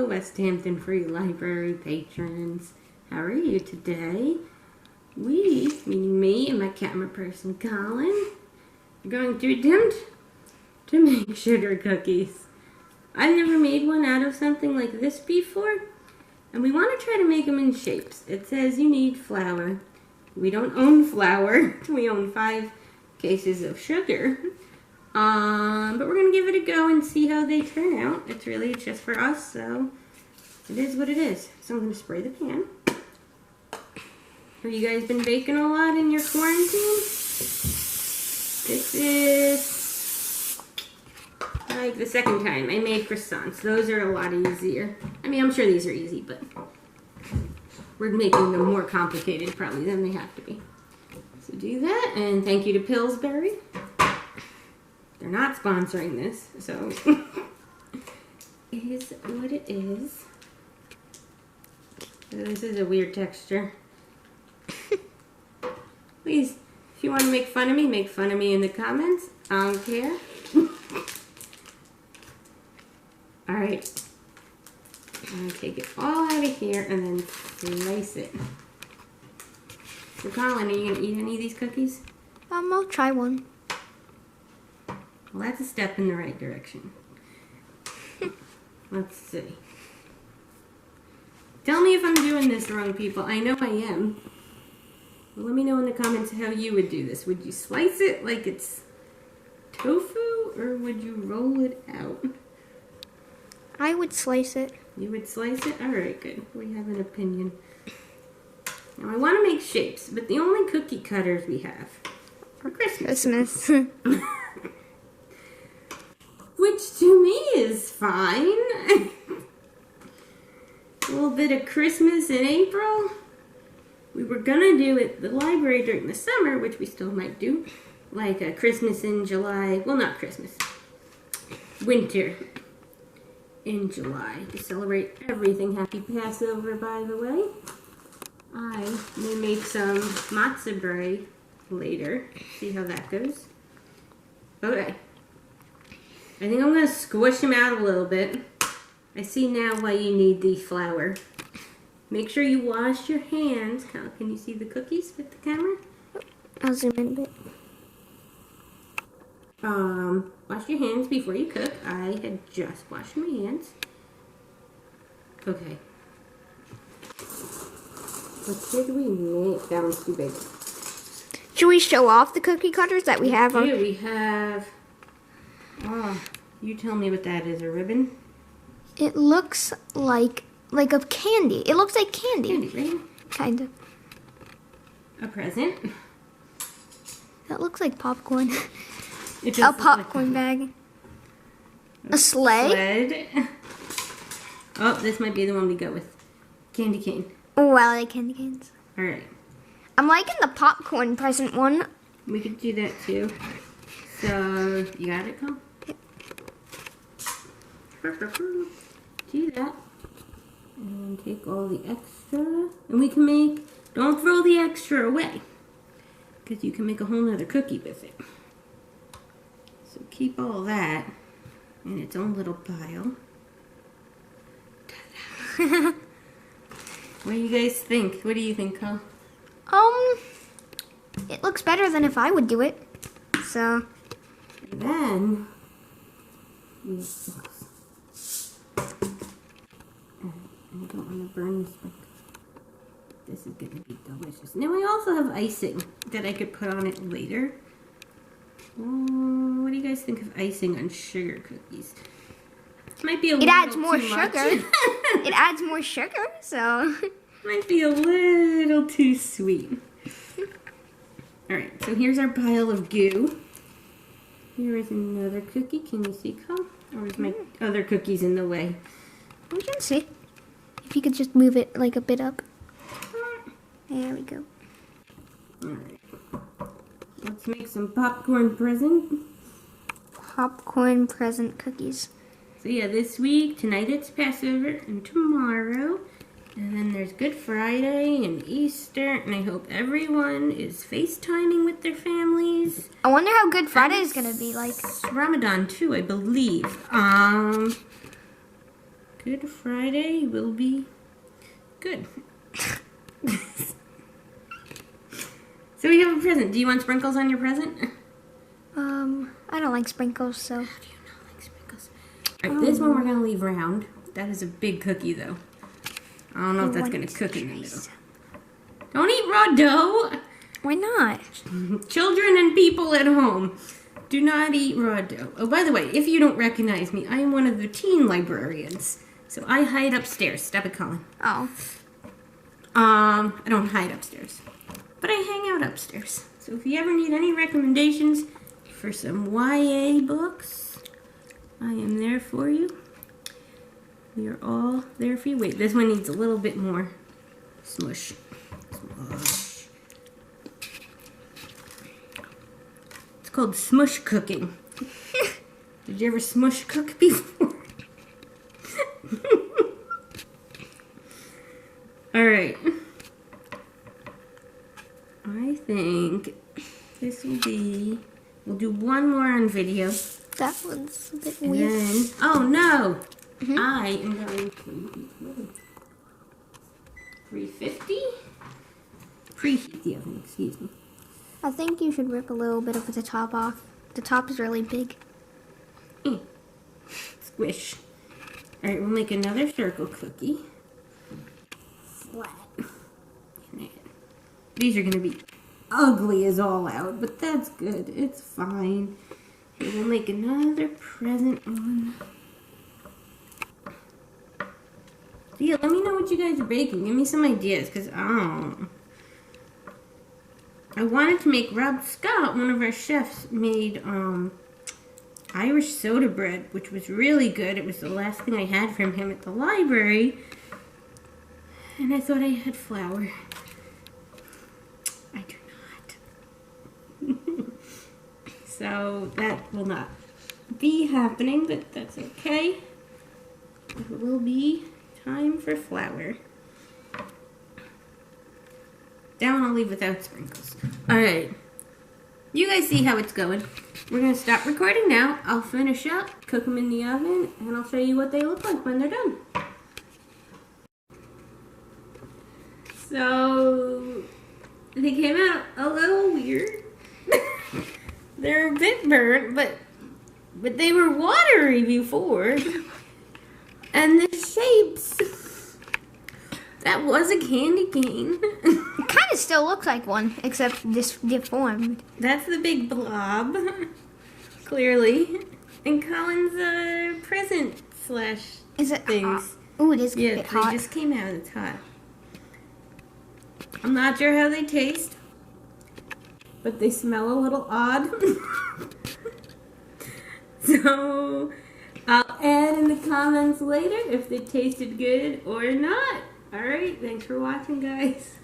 Hello, Westhampton Free Library patrons. How are you today? We, meaning me and my camera person Colin, are going to attempt to make sugar cookies. I've never made one out of something like this before, and we want to try to make them in shapes. It says you need flour. We don't own flour. We own 5 cases of sugar. But we're going to give it a go and see how they turn out. It's really just for us, so it is what it is. So I'm going to spray the pan. Have you guys been baking a lot in your quarantine? This is like the second time I made croissants. Those are a lot easier. I mean, I'm sure these are easy, but we're making them more complicated probably than they have to be. So do that, and thank you to Pillsbury. They're not sponsoring this, so it is what it is. This is a weird texture. Please, if you want to make fun of me in the comments. I don't care. Alright. I'm going to take it all out of here and then slice it. So Colin, are you going to eat any of these cookies? I'll try one. Well, that's a step in the right direction. Let's see. Tell me if I'm doing this wrong, people. I know I am. Let me know in the comments how you would do this. Would you slice it like it's tofu, or would you roll it out? I would slice it. You would slice it? Alright, good. We have an opinion. Now, I want to make shapes, but the only cookie cutters we have are Christmas. Which to me is fine. A little bit of Christmas in April. We were gonna do it at the library during the summer, which we still might do. Like a Christmas in July. Well, not Christmas. Winter in July. To celebrate everything. Happy Passover, by the way. I may make some matzo brie later. See how that goes. Okay. I think I'm going to squish them out a little bit. I see now why you need the flour. Make sure you wash your hands. Can you see the cookies with the camera? I'll zoom in a bit. Wash your hands before you cook. I had just washed my hands. Okay. What did we make? That one's too big. Should we show off the cookie cutters that we have? Here we have... Oh, you tell me what that is. A ribbon? It looks like a candy. It looks like candy. Candy, right? Kind of. A present. That looks like popcorn. It A popcorn bag. A sleigh. Sled. Oh, this might be the one we go with. Candy cane. Oh, I like candy canes. Alright. I'm liking the popcorn present one. We could do that too. So, you got it, Cole? Yep. Do that. And take all the extra. And we can make, don't throw the extra away. Because you can make a whole nother cookie with it. So keep all that in its own little pile. Ta-da. What do you guys think? What do you think, Cole? It looks better than if I would do it. So. And then, I don't want to burn this one. This is going to be delicious. Now I also have icing that I could put on it later. What do you guys think of icing on sugar cookies? Might be a little too much. It adds more sugar. It adds more sugar, so. Might be a little too sweet. Alright, so here's our pile of goo. Here is another cookie. Can you see, Cole? Or is my other cookies in the way? We can see. If you could just move it like a bit up. There we go. Alright. Let's make some popcorn present. Popcorn present cookies. So yeah, this week, tonight it's Passover, and tomorrow. And then there's Good Friday and Easter, and I hope everyone is FaceTiming with their families. I wonder how Good Friday is going to be like. Ramadan too, I believe. Good Friday will be good. So we have a present. Do you want sprinkles on your present? I don't like sprinkles, so. How do you not like sprinkles? Alright, this one we're going to leave round. That is a big cookie, though. I don't know if that's going to cook in the middle. Don't eat raw dough. Why not? Children and people at home, do not eat raw dough. Oh, by the way, if you don't recognize me, I am one of the teen librarians. So I hide upstairs. Stop it, Colin. Oh. I don't hide upstairs, but I hang out upstairs. So if you ever need any recommendations for some YA books, I am there for you. We are all there for you. Wait, this one needs a little bit more smush. Smush. It's called smush cooking. Did you ever smush cook before? Alright. I think this will be... We'll do one more on video. That one's a bit And weird. then... Oh, no! I am going to... 350? Preheat the oven, excuse me. I think you should rip a little bit of the top off. The top is really big. Squish. Alright, we'll make another circle cookie. Flat. These are going to be ugly as all out, but that's good. It's fine. And we'll make another present one. So yeah, let me know what you guys are baking. Give me some ideas, because I wanted to make Rob Scott, one of our chefs, made Irish soda bread, which was really good. It was the last thing I had from him at the library. And I thought I had flour. I do not. So that will not be happening, but that's okay. It will be time for flour. That one I'll leave without sprinkles. Alright. You guys see how it's going. We're going to stop recording now. I'll finish up, cook them in the oven, and I'll show you what they look like when they're done. So, they came out a little weird. They're a bit burnt, but they were watery before. And the shapes, that was a candy cane. It kind of still looks like one, except this deformed. That's the big blob, clearly. And Colin's present slash Is it things. hot? Ooh, it is a Yeah, bit they hot. just came out. It's hot. I'm not sure how they taste, but they smell a little odd. So I'll add in the comments later if they tasted good or not. Alright, thanks for watching, guys.